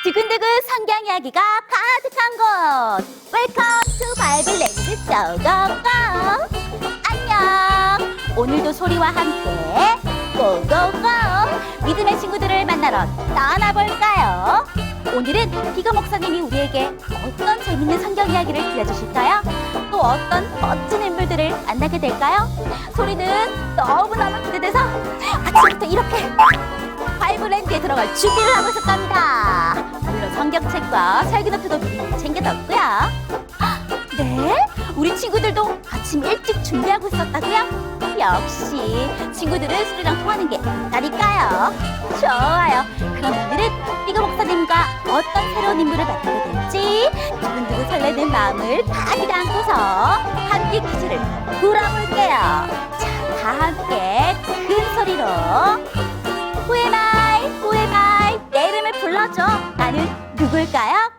두근두근 성경 이야기가 가득한 곳. 웰컴 투 바이블 랭귀지 고고고. 안녕. 오늘도 소리와 함께 고고고 믿음의 친구들을 만나러 떠나볼까요? 오늘은 비거 목사님이 우리에게 어떤 재밌는 성경 이야기를 들려주실까요? 또 어떤 멋진 인물들을 만나게 될까요? 소리는 너무너무 기대돼서 아침부터 이렇게 바이블랜드에 들어갈 준비를 하고 있었답니다. 물론 성경책과 설교노트도 미리 챙겨뒀고요. 네? 우리 친구들도 아침 일찍 준비하고 있었다고요? 역시 친구들은 소리랑 통하는 게 있다니까요. 좋아요. 그럼 오늘은 비거 목사님과 어떤 새로운 인물을 만나게 될지 두근두근 설레는 마음을 가득 안고서 함께 퀴즈를 풀어볼게요. 자, 다 함께 큰 소리로 Who am I? Who am I? 내 이름을 불러줘. 나는 누굴까요?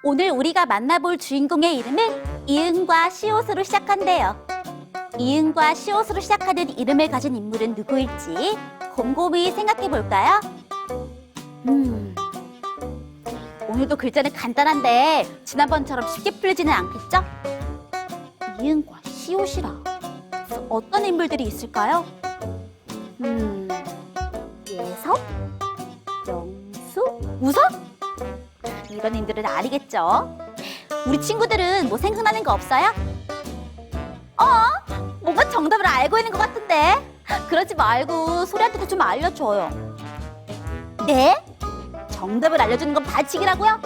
오늘 우리가 만나볼 주인공의 이름은 이응과 시옷으로 시작한대요. 이응과 시옷으로 시작하는 이름을 가진 인물은 누구일지 곰곰이 생각해 볼까요? 오늘도 글자는 간단한데 지난번처럼 쉽게 풀리지는 않겠죠? 이응과 시옷이라 어떤 인물들이 있을까요? 예섭? 영수? 우석? 이런 인들은 아니겠죠? 우리 친구들은 뭐 생각나는 거 없어요? 뭔가 정답을 알고 있는 것 같은데. 그러지 말고 소리한테도 좀 알려줘요. 네? 정답을 알려주는 건 반칙이라고요?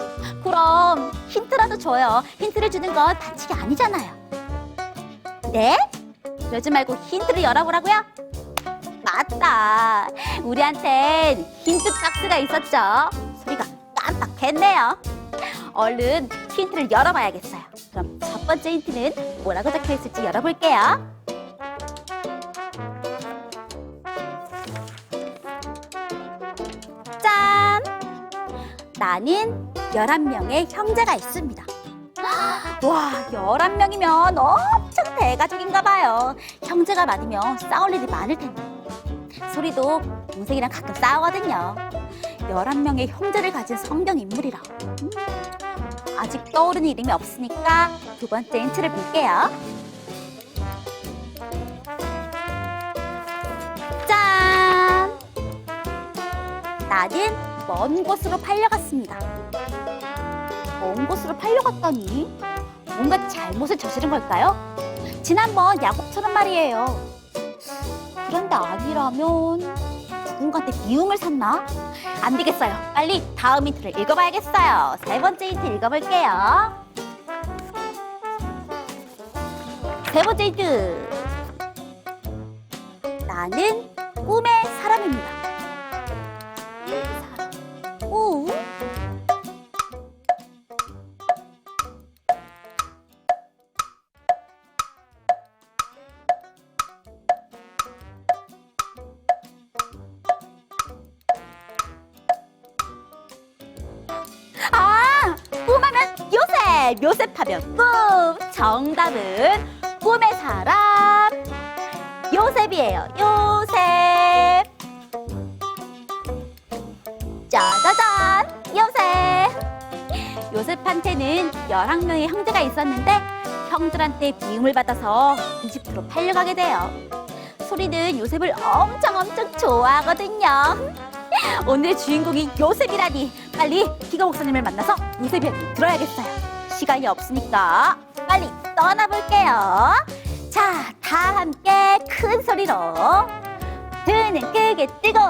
그럼 힌트라도 줘요. 힌트를 주는 건 반칙이 아니잖아요. 네? 그러지 말고 힌트를 열어보라고요? 맞다. 우리한텐 힌트 박스가 있었죠. 소리가 깜빡했네요. 얼른 힌트를 열어봐야겠어요. 그럼 첫 번째 힌트는 뭐라고 적혀있을지 열어볼게요. 짠! 나는 11명의 형제가 있습니다. 와, 11명이면 엄청 대가족인가 봐요. 형제가 많으면 싸울 일이 많을 텐데. 소리도 동생이랑 가끔 싸우거든요. 11명의 형제를 가진 성경 인물이라. 아직 떠오르는 이름이 없으니까 두 번째 힌트를 볼게요. 짠! 나는 먼 곳으로 팔려갔습니다. 먼 곳으로 팔려갔다니? 뭔가 잘못을 저지른 걸까요? 지난번 야곱처럼 말이에요. 그런데 아니라면 누군가한테 미움을 샀나? 안 되겠어요. 빨리 다음 힌트를 읽어봐야겠어요. 세 번째 힌트 읽어볼게요. 세 번째 힌트. 나는 꿈의 사람입니다. 오? 꿈하면 요셉! 요셉하면 꿈! 정답은 꿈의 사람 요셉이에요. 요셉! 짜자잔! 요셉! 요셉한테는 11명의 형제가 있었는데 형들한테 미움을 받아서 이집트로 팔려가게 돼요. 소리는 요셉을 엄청 좋아하거든요. 오늘의 주인공이 요셉이라니 빨리 비거 목사님을 만나서 요셉 이야기 들어야겠어요. 시간이 없으니까 빨리 떠나볼게요. 자, 다 함께 큰 소리로 등은 크게 뜨고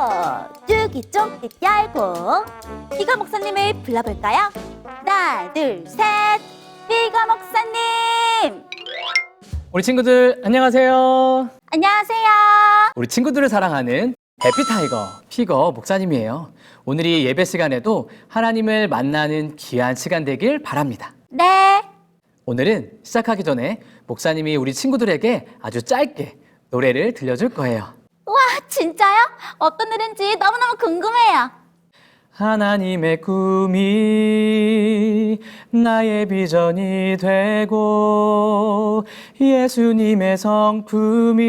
뚜기 쫑긋 열고 비거 목사님을 불러볼까요? 하나, 둘, 셋. 비거 목사님! 우리 친구들 안녕하세요. 안녕하세요. 우리 친구들을 사랑하는 해피타이거 피거 목사님이에요. 오늘이 예배 시간에도 하나님을 만나는 귀한 시간 되길 바랍니다. 네. 오늘은 시작하기 전에 목사님이 우리 친구들에게 아주 짧게 노래를 들려줄 거예요. 와, 진짜요? 어떤 노래인지 너무너무 궁금해요. 하나님의 꿈이 나의 비전이 되고 예수님의 성품이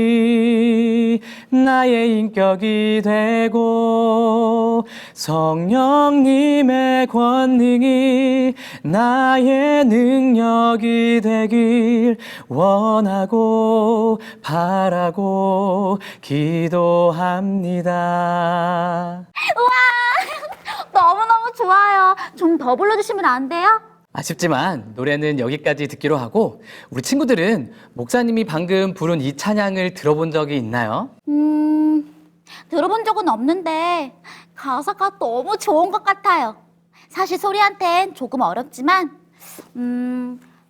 나의 인격이 되고 성령님의 권능이 나의 능력이 되길 원하고 바라고 기도합니다. 너무너무 좋아요. 좀 더 불러주시면 안 돼요? 아쉽지만 노래는 여기까지 듣기로 하고 우리 친구들은 목사님이 방금 부른 이 찬양을 들어본 적이 있나요? 들어본 적은 없는데 가사가 너무 좋은 것 같아요. 사실 소리한텐 조금 어렵지만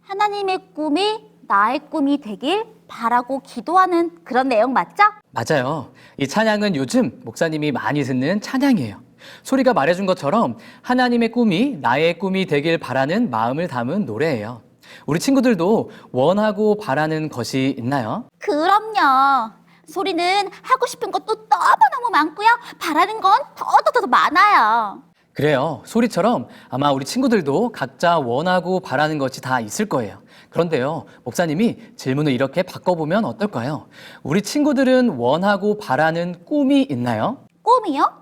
하나님의 꿈이 나의 꿈이 되길 바라고 기도하는 그런 내용 맞죠? 맞아요. 이 찬양은 요즘 목사님이 많이 듣는 찬양이에요. 소리가 말해준 것처럼 하나님의 꿈이 나의 꿈이 되길 바라는 마음을 담은 노래예요. 우리 친구들도 원하고 바라는 것이 있나요? 그럼요. 소리는 하고 싶은 것도 너무너무 많고요. 바라는 건 더 많아요. 그래요. 소리처럼 아마 우리 친구들도 각자 원하고 바라는 것이 다 있을 거예요. 그런데요, 목사님이 질문을 이렇게 바꿔보면 어떨까요? 우리 친구들은 원하고 바라는 꿈이 있나요? 꿈이요?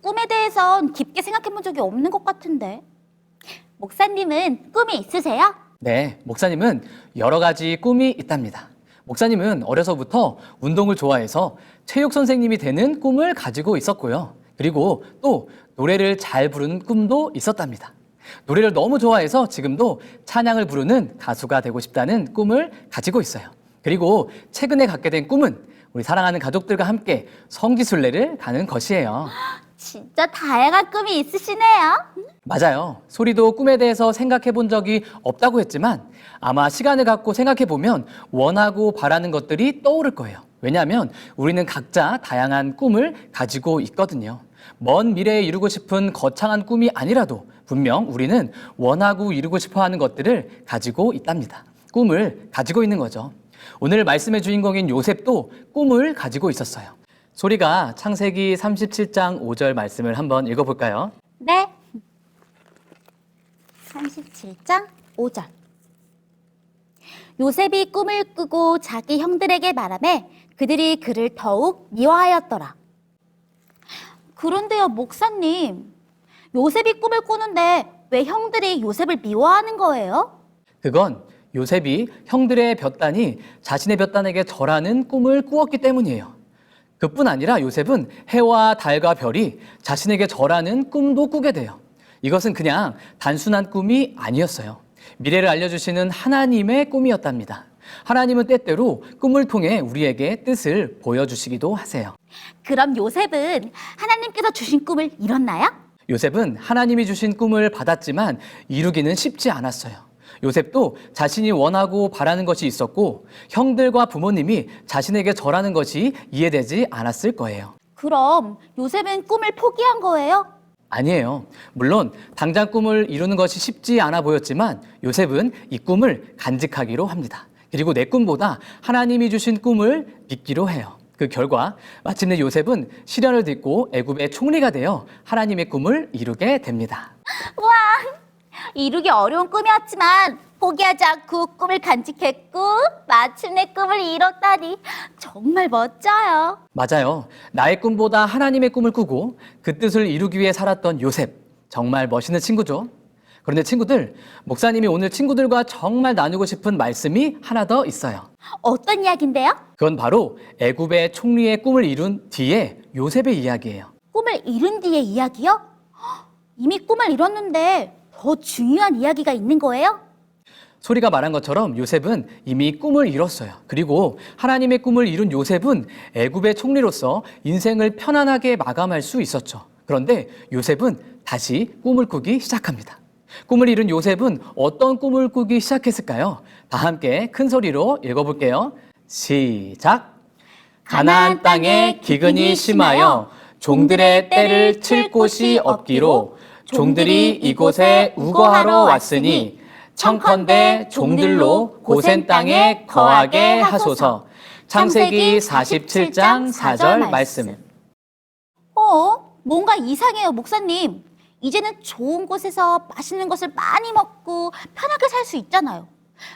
꿈에 대해선 깊게 생각해 본 적이 없는 것 같은데. 목사님은 꿈이 있으세요? 네, 목사님은 여러 가지 꿈이 있답니다. 목사님은 어려서부터 운동을 좋아해서 체육 선생님이 되는 꿈을 가지고 있었고요. 그리고 또 노래를 잘 부르는 꿈도 있었답니다. 노래를 너무 좋아해서 지금도 찬양을 부르는 가수가 되고 싶다는 꿈을 가지고 있어요. 그리고 최근에 갖게 된 꿈은 우리 사랑하는 가족들과 함께 성지순례를 가는 것이에요. 진짜 다양한 꿈이 있으시네요. 맞아요. 소리도 꿈에 대해서 생각해 본 적이 없다고 했지만 아마 시간을 갖고 생각해 보면 원하고 바라는 것들이 떠오를 거예요. 왜냐하면 우리는 각자 다양한 꿈을 가지고 있거든요. 먼 미래에 이루고 싶은 거창한 꿈이 아니라도 분명 우리는 원하고 이루고 싶어 하는 것들을 가지고 있답니다. 꿈을 가지고 있는 거죠. 오늘 말씀의 주인공인 요셉도 꿈을 가지고 있었어요. 소리가 창세기 37장 5절 말씀을 한번 읽어볼까요? 네. 37장 5절. 요셉이 꿈을 꾸고 자기 형들에게 말하매 그들이 그를 더욱 미워하였더라. 그런데요, 목사님. 요셉이 꿈을 꾸는데 왜 형들이 요셉을 미워하는 거예요? 그건 요셉이 형들의 볕단이 자신의 볕단에게 절하는 꿈을 꾸었기 때문이에요. 그뿐 아니라 요셉은 해와 달과 별이 자신에게 절하는 꿈도 꾸게 돼요. 이것은 그냥 단순한 꿈이 아니었어요. 미래를 알려주시는 하나님의 꿈이었답니다. 하나님은 때때로 꿈을 통해 우리에게 뜻을 보여주시기도 하세요. 그럼 요셉은 하나님께서 주신 꿈을 이뤘나요? 요셉은 하나님이 주신 꿈을 받았지만 이루기는 쉽지 않았어요. 요셉도 자신이 원하고 바라는 것이 있었고 형들과 부모님이 자신에게 절하는 것이 이해되지 않았을 거예요. 그럼 요셉은 꿈을 포기한 거예요? 아니에요. 물론 당장 꿈을 이루는 것이 쉽지 않아 보였지만 요셉은 이 꿈을 간직하기로 합니다. 그리고 내 꿈보다 하나님이 주신 꿈을 믿기로 해요. 그 결과 마침내 요셉은 시련을 딛고 애굽의 총리가 되어 하나님의 꿈을 이루게 됩니다. 와, 이루기 어려운 꿈이었지만 포기하지 않고 꿈을 간직했고 마침내 꿈을 이뤘다니 정말 멋져요. 맞아요. 나의 꿈보다 하나님의 꿈을 꾸고 그 뜻을 이루기 위해 살았던 요셉. 정말 멋있는 친구죠. 그런데 친구들, 목사님이 오늘 친구들과 정말 나누고 싶은 말씀이 하나 더 있어요. 어떤 이야기인데요? 그건 바로 애굽의 총리의 꿈을 이룬 뒤에 요셉의 이야기예요. 꿈을 이룬 뒤의 이야기요? 헉, 이미 꿈을 이뤘는데 더 중요한 이야기가 있는 거예요? 소리가 말한 것처럼 요셉은 이미 꿈을 이뤘어요. 그리고 하나님의 꿈을 이룬 요셉은 애굽의 총리로서 인생을 편안하게 마감할 수 있었죠. 그런데 요셉은 다시 꿈을 꾸기 시작합니다. 꿈을 이룬 요셉은 어떤 꿈을 꾸기 시작했을까요? 다 함께 큰 소리로 읽어볼게요. 시작! 가나안 땅에 기근이 심하여 종들의 때를 칠 곳이 없기로 종들이 이곳에 우거하러 왔으니 청컨대 종들로 고센 땅에 거하게 하소서. 창세기 47장 4절 말씀. 뭔가 이상해요, 목사님. 이제는 좋은 곳에서 맛있는 것을 많이 먹고 편하게 살 수 있잖아요.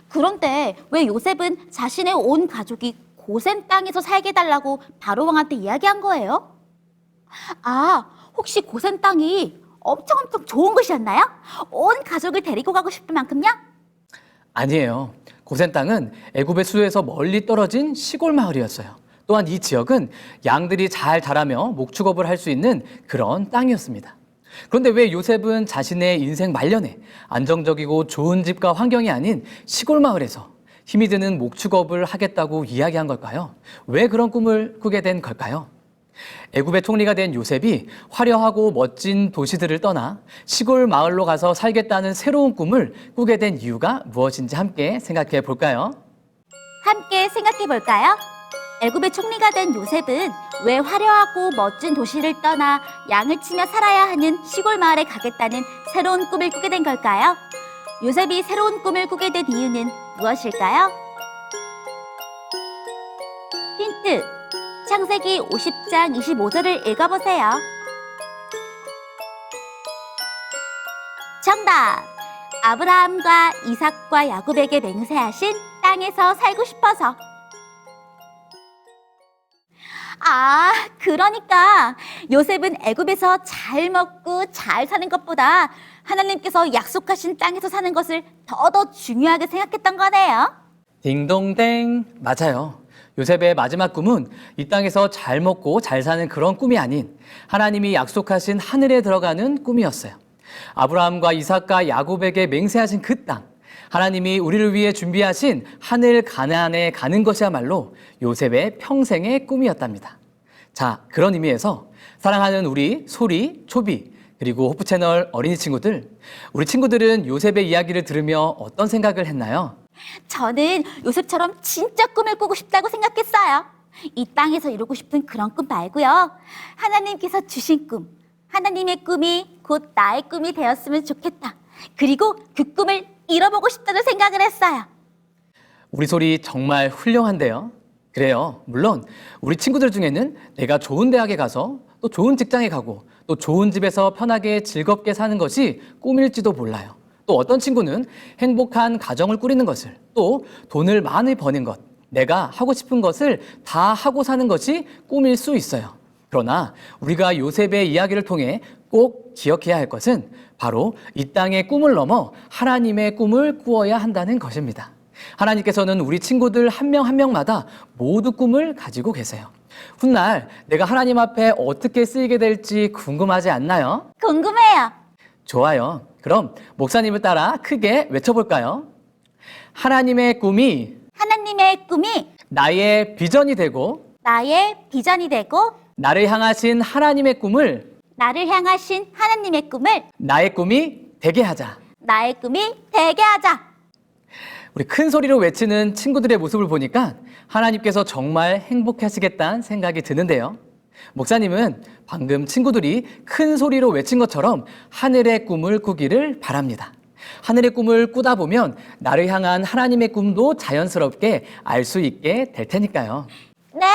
그런데 왜 요셉은 자신의 온 가족이 고센 땅에서 살게 해달라고 바로 왕한테 이야기한 거예요? 아, 혹시 고센 땅이 엄청 좋은 곳이었나요? 온 가족을 데리고 가고 싶을 만큼요? 아니에요. 고센 땅은 애굽의 수도에서 멀리 떨어진 시골 마을이었어요. 또한 이 지역은 양들이 잘 자라며 목축업을 할 수 있는 그런 땅이었습니다. 그런데 왜 요셉은 자신의 인생 말년에 안정적이고 좋은 집과 환경이 아닌 시골 마을에서 힘이 드는 목축업을 하겠다고 이야기한 걸까요? 왜 그런 꿈을 꾸게 된 걸까요? 애굽의 총리가 된 요셉이 화려하고 멋진 도시들을 떠나 시골 마을로 가서 살겠다는 새로운 꿈을 꾸게 된 이유가 무엇인지 함께 생각해 볼까요? 함께 생각해 볼까요? 애굽의 총리가 된 요셉은 왜 화려하고 멋진 도시를 떠나 양을 치며 살아야 하는 시골 마을에 가겠다는 새로운 꿈을 꾸게 된 걸까요? 요셉이 새로운 꿈을 꾸게 된 이유는 무엇일까요? 힌트, 창세기 50장 25절을 읽어보세요. 정답! 아브라함과 이삭과 야곱에게 맹세하신 땅에서 살고 싶어서. 아, 그러니까 요셉은 애굽에서 잘 먹고 잘 사는 것보다 하나님께서 약속하신 땅에서 사는 것을 더 중요하게 생각했던 거네요. 딩동댕, 맞아요. 요셉의 마지막 꿈은 이 땅에서 잘 먹고 잘 사는 그런 꿈이 아닌 하나님이 약속하신 하늘에 들어가는 꿈이었어요. 아브라함과 이삭과 야곱에게 맹세하신 그 땅, 하나님이 우리를 위해 준비하신 하늘 가나안에 가는 것이야말로 요셉의 평생의 꿈이었답니다. 자, 그런 의미에서 사랑하는 우리 소리, 초비, 그리고 호프 채널 어린이 친구들, 우리 친구들은 요셉의 이야기를 들으며 어떤 생각을 했나요? 저는 요셉처럼 진짜 꿈을 꾸고 싶다고 생각했어요. 이 땅에서 이루고 싶은 그런 꿈 말고요. 하나님께서 주신 꿈, 하나님의 꿈이 곧 나의 꿈이 되었으면 좋겠다. 그리고 그 꿈을 이뤄보고 싶다는 생각을 했어요. 우리 소리 정말 훌륭한데요. 그래요. 물론 우리 친구들 중에는 내가 좋은 대학에 가서 또 좋은 직장에 가고 또 좋은 집에서 편하게 즐겁게 사는 것이 꿈일지도 몰라요. 또 어떤 친구는 행복한 가정을 꾸리는 것을, 또 돈을 많이 버는 것, 내가 하고 싶은 것을 다 하고 사는 것이 꿈일 수 있어요. 그러나 우리가 요셉의 이야기를 통해 꼭 기억해야 할 것은 바로 이 땅의 꿈을 넘어 하나님의 꿈을 꾸어야 한다는 것입니다. 하나님께서는 우리 친구들 한 명 한 명마다 모두 꿈을 가지고 계세요. 훗날 내가 하나님 앞에 어떻게 쓰이게 될지 궁금하지 않나요? 궁금해요. 좋아요. 그럼 목사님을 따라 크게 외쳐볼까요? 하나님의 꿈이 하나님의 꿈이 나의 비전이 되고 나의 비전이 되고 나를 향하신 하나님의 꿈을 나를 향하신 하나님의 꿈을 나의 꿈이 되게 하자. 나의 꿈이 되게 하자. 우리 큰 소리로 외치는 친구들의 모습을 보니까 하나님께서 정말 행복해 하시겠다는 생각이 드는데요. 목사님은 방금 친구들이 큰 소리로 외친 것처럼 하늘의 꿈을 꾸기를 바랍니다. 하늘의 꿈을 꾸다 보면 나를 향한 하나님의 꿈도 자연스럽게 알 수 있게 될 테니까요. 네.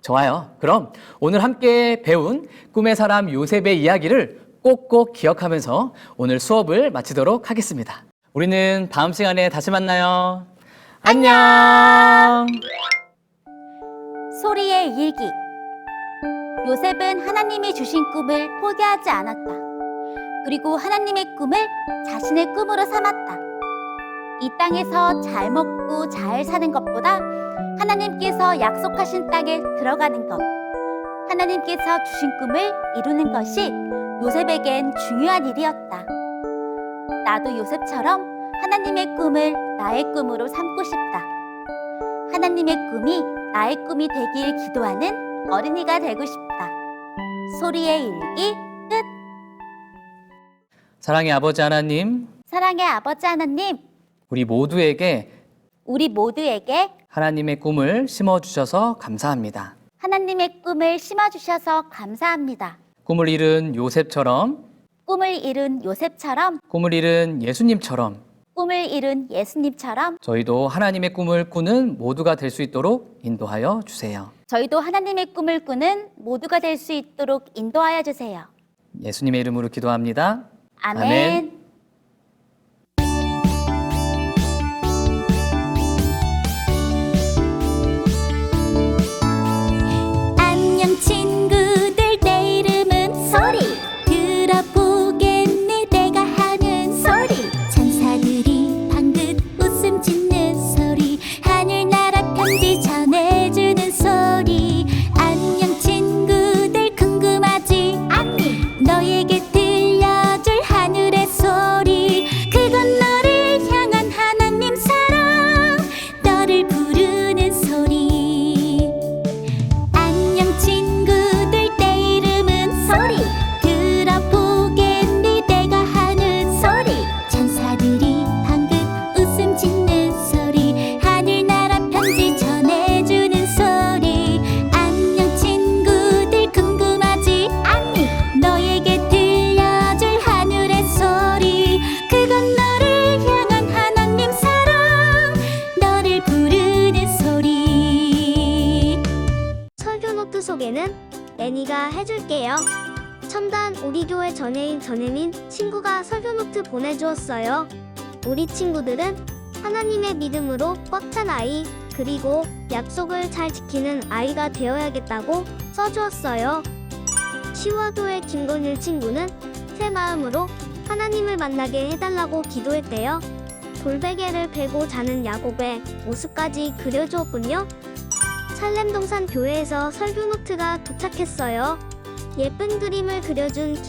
좋아요. 그럼 오늘 함께 배운 꿈의 사람 요셉의 이야기를 꼭꼭 기억하면서 오늘 수업을 마치도록 하겠습니다. 우리는 다음 시간에 다시 만나요. 안녕. 소리의 일기. 요셉은 하나님이 주신 꿈을 포기하지 않았다. 그리고 하나님의 꿈을 자신의 꿈으로 삼았다. 이 땅에서 잘 먹고 잘 사는 것보다 하나님께서 약속하신 땅에 들어가는 것, 하나님께서 주신 꿈을 이루는 것이 요셉에겐 중요한 일이었다. 나도 요셉처럼 하나님의 꿈을 나의 꿈으로 삼고 싶다. 하나님의 꿈이 나의 꿈이 되길 기도하는 어린이가 되고 싶다. 소리의 일기 끝. 사랑의 아버지 하나님, 사랑의 아버지 하나님, 우리 모두에게 하나님의 꿈을 심어주셔서 감사합니다. 하나님의 꿈을 심어주셔서 감사합니다. 꿈을 이룬 요셉처럼, 꿈을 이룬 요셉처럼, 꿈을 이룬 예수님처럼 꿈을 이룬 예수님처럼 저희도 하나님의 꿈을 꾸는 모두가 될 수 있도록 인도하여 주세요. 저희도 하나님의 꿈을 꾸는 모두가 될 수 있도록 인도하여 주세요. 예수님의 이름으로 기도합니다. 아멘. 안녕 친구들, 내일 첨단 우리 교회 전예인 친구가 설교노트 보내주었어요. 우리 친구들은 하나님의 믿음으로 꽉 찬 아이, 그리고 약속을 잘 지키는 아이가 되어야겠다고 써주었어요. 시와교회 김건일 친구는 새 마음으로 하나님을 만나게 해달라고 기도했대요. 돌베개를 베고 자는 야곱의 모습까지 그려주었군요. 살렘동산 교회에서 설교노트가 도착했어요. 예쁜 그림을 그려준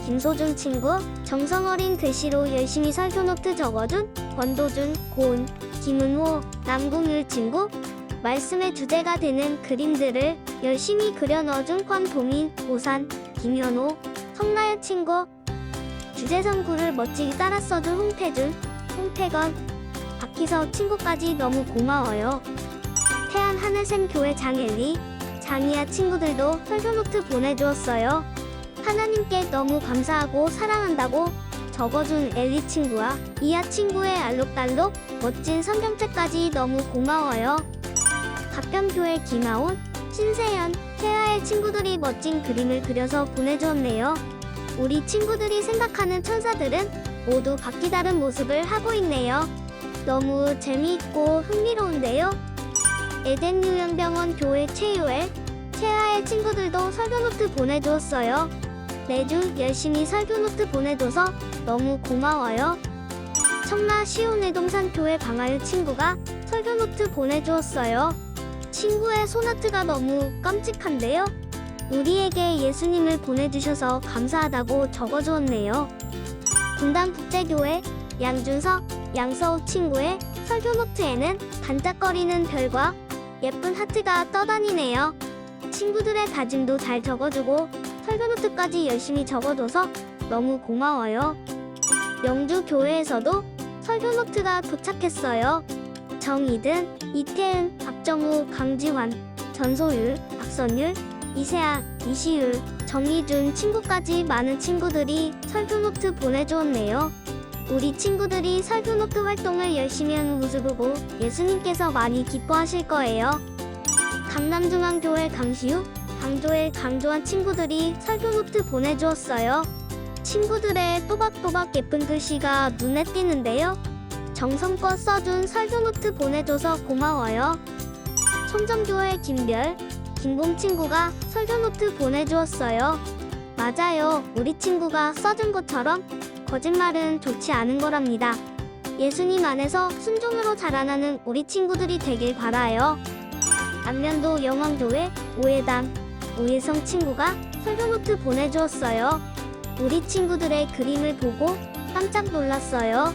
김소준 친구, 정성어린 글씨로 열심히 설교노트 적어준 권도준, 고은, 김은호, 남궁일 친구, 말씀의 주제가 되는 그림들을 열심히 그려 넣어준 권동인, 오산, 김현호, 성나연 친구, 주제성구를 멋지게 따라 써준 홍태준, 홍태건, 박희석 친구까지 너무 고마워요. 태안 하늘샘 교회 장엘리, 장이야 친구들도 설교노트 보내주었어요. 하나님께 너무 감사하고 사랑한다고 적어준 엘리 친구와 이하 친구의 알록달록 멋진 성경책까지 너무 고마워요. 가평교회 김하온, 신세연, 태아의 친구들이 멋진 그림을 그려서 보내주었네요. 우리 친구들이 생각하는 천사들은 모두 각기 다른 모습을 하고 있네요. 너무 재미있고 흥미로운데요. 에덴유연병원 교회 최유엘, 최하의 친구들도 설교노트 보내주었어요. 매주 열심히 설교노트 보내줘서 너무 고마워요. 청라 시온의동산 교회 방아유 친구가 설교노트 보내주었어요. 친구의 손아트가 너무 깜찍한데요. 우리에게 예수님을 보내주셔서 감사하다고 적어주었네요. 분당국제교회 양준석, 양서우 친구의 설교노트에는 반짝거리는 별과 예쁜 하트가 떠다니네요. 친구들의 다짐도 잘 적어주고 설교노트까지 열심히 적어줘서 너무 고마워요. 영주교회에서도 설교노트가 도착했어요. 정이든, 이태은, 박정우, 강지환, 전소율, 박선율, 이세아, 이시율, 정희준 친구까지 많은 친구들이 설교노트 보내주었네요. 우리 친구들이 설교노트 활동을 열심히 하는 모습을 보고 예수님께서 많이 기뻐하실 거예요. 강남중앙교회 강시우, 강조엘, 강조한 친구들이 설교노트 보내주었어요. 친구들의 또박또박 예쁜 글씨가 눈에 띄는데요. 정성껏 써준 설교노트 보내줘서 고마워요. 송정교회 김별, 김봉 친구가 설교노트 보내주었어요. 맞아요. 우리 친구가 써준 것처럼 거짓말은 좋지 않은 거랍니다. 예수님 안에서 순종으로 자라나는 우리 친구들이 되길 바라요. 안면도 영왕교회 오해당, 오해성 친구가 설교노트 보내주었어요. 우리 친구들의 그림을 보고 깜짝 놀랐어요.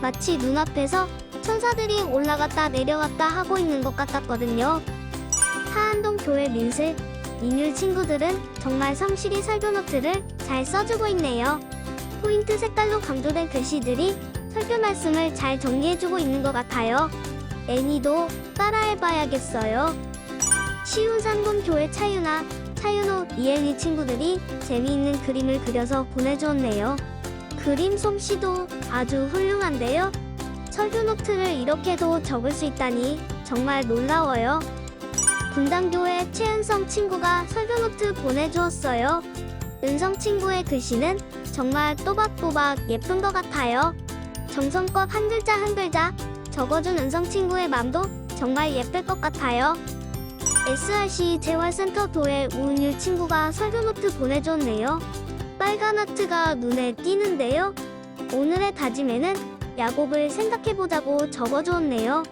마치 눈앞에서 천사들이 올라갔다 내려갔다 하고 있는 것 같았거든요. 하안동 교회 민슬, 민율 친구들은 정말 성실히 설교노트를 잘 써주고 있네요. 포인트 색깔로 강조된 글씨들이 설교 말씀을 잘 정리해주고 있는 것 같아요. 애니도 따라해봐야겠어요. 시운상군교회 차윤아, 차윤호, 이엘리 친구들이 재미있는 그림을 그려서 보내주었네요. 그림 솜씨도 아주 훌륭한데요. 설교노트를 이렇게도 적을 수 있다니 정말 놀라워요. 분당교회 최은성 친구가 설교노트 보내주었어요. 은성 친구의 글씨는 정말 또박또박 예쁜 것 같아요. 정성껏 한 글자 한 글자 적어준 은성 친구의 맘도 정말 예쁠 것 같아요. SRC 재활센터 교회 우은율 친구가 설교노트 보내줬네요. 빨간 하트가 눈에 띄는데요. 오늘의 다짐에는 야곱을 생각해보자고 적어주었네요.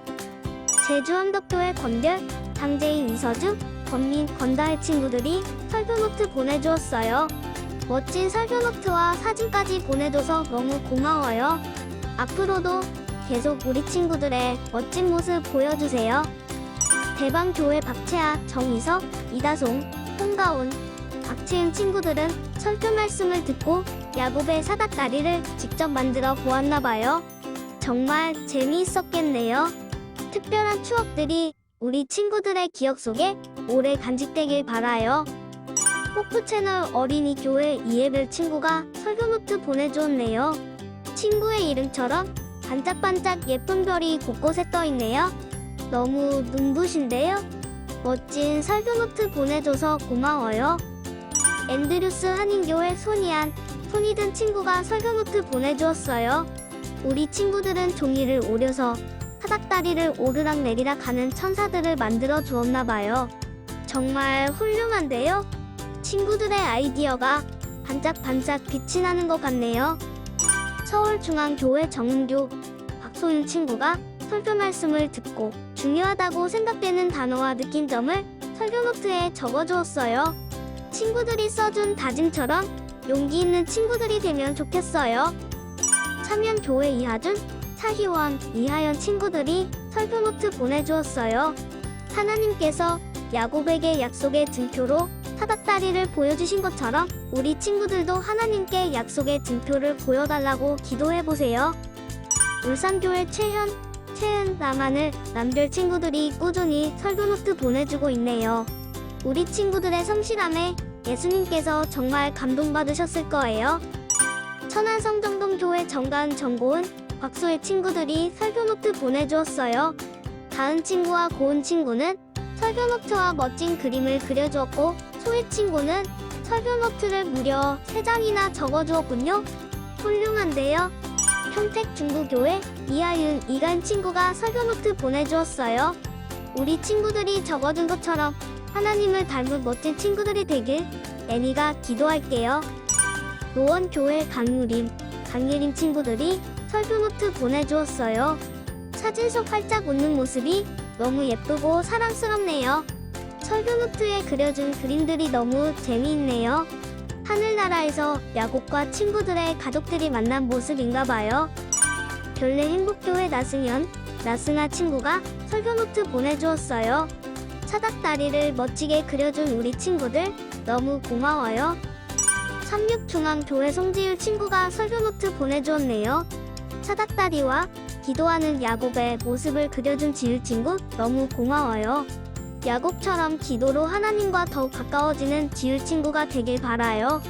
제주언덕교회 권별, 장재인, 이서주, 권민, 권다혜 친구들이 설교노트 보내주었어요. 멋진 설교노트와 사진까지 보내줘서 너무 고마워요. 앞으로도 계속 우리 친구들의 멋진 모습 보여주세요. 대방교회 박채아, 정희석, 이다송, 홍가온, 박채은 친구들은 설교 말씀을 듣고 야곱의 사닥다리를 직접 만들어 보았나봐요. 정말 재미있었겠네요. 특별한 추억들이 우리 친구들의 기억 속에 오래 간직되길 바라요. 호프채널 어린이 교회 이예벨 친구가 설교노트 보내주었네요. 친구의 이름처럼 반짝반짝 예쁜 별이 곳곳에 떠있네요. 너무 눈부신데요? 멋진 설교노트 보내줘서 고마워요. 앤드류스 한인교회 손이 든 친구가 설교노트 보내주었어요. 우리 친구들은 종이를 오려서 타닥다리를 오르락내리락 하는 천사들을 만들어 주었나봐요. 정말 훌륭한데요? 친구들의 아이디어가 반짝반짝 빛이 나는 것 같네요. 서울중앙교회 정은교, 박소윤 친구가 설교 말씀을 듣고 중요하다고 생각되는 단어와 느낀점을 설교노트에 적어주었어요. 친구들이 써준 다짐처럼 용기 있는 친구들이 되면 좋겠어요. 참연교회 이하준, 차희원, 이하연 친구들이 설교노트 보내주었어요. 하나님께서 야곱에게 약속의 증표로 타닥다리를 보여주신 것처럼 우리 친구들도 하나님께 약속의 증표를 보여달라고 기도해보세요. 울산교회 최은, 남하늘, 남별 친구들이 꾸준히 설교노트 보내주고 있네요. 우리 친구들의 성실함에 예수님께서 정말 감동받으셨을 거예요. 천안성정동교회 정가은, 정고은, 곽소의 친구들이 설교노트 보내주었어요. 가은 친구와 고은 친구는 설교노트와 멋진 그림을 그려주었고, 소희 친구는 설교노트를 무려 3장이나 적어주었군요. 훌륭한데요? 평택중부교회 이하윤, 이가은 친구가 설교노트 보내주었어요. 우리 친구들이 적어준 것처럼 하나님을 닮은 멋진 친구들이 되길 애니가 기도할게요. 노원교회 강유림 친구들이 설교노트 보내주었어요. 사진 속 활짝 웃는 모습이 너무 예쁘고 사랑스럽네요. 설교노트에 그려준 그림들이 너무 재미있네요. 하늘나라에서 야곱과 친구들의 가족들이 만난 모습인가봐요. 별내 행복교회 나승아 친구가 설교노트 보내주었어요. 사닥다리를 멋지게 그려준 우리 친구들 너무 고마워요. 삼육중앙교회 송지율 친구가 설교노트 보내주었네요. 사닥다리와 기도하는 야곱의 모습을 그려준 지율 친구 너무 고마워요. 야곱처럼 기도로 하나님과 더욱 가까워지는 지율 친구가 되길 바라요.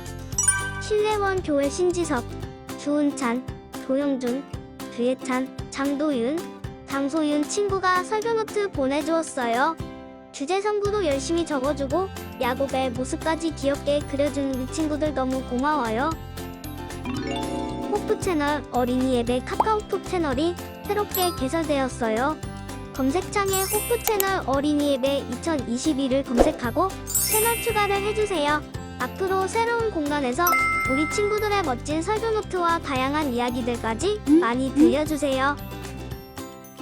신례원 교회 신지섭, 주은찬, 조영준, 주예찬, 장도윤, 장소윤 친구가 설교노트 보내주었어요. 주제 성구도 열심히 적어주고 야곱의 모습까지 귀엽게 그려준 우리 친구들 너무 고마워요. 호프채널 어린이 예배 카카오톡 채널이 새롭게 개설되었어요. 검색창에 호프채널 어린이 예배 2022를 검색하고 채널 추가를 해주세요. 앞으로 새로운 공간에서 우리 친구들의 멋진 설교노트와 다양한 이야기들까지 많이 들려주세요.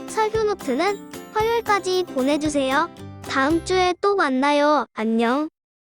설교노트는 화요일까지 보내주세요. 다음 주에 또 만나요. 안녕.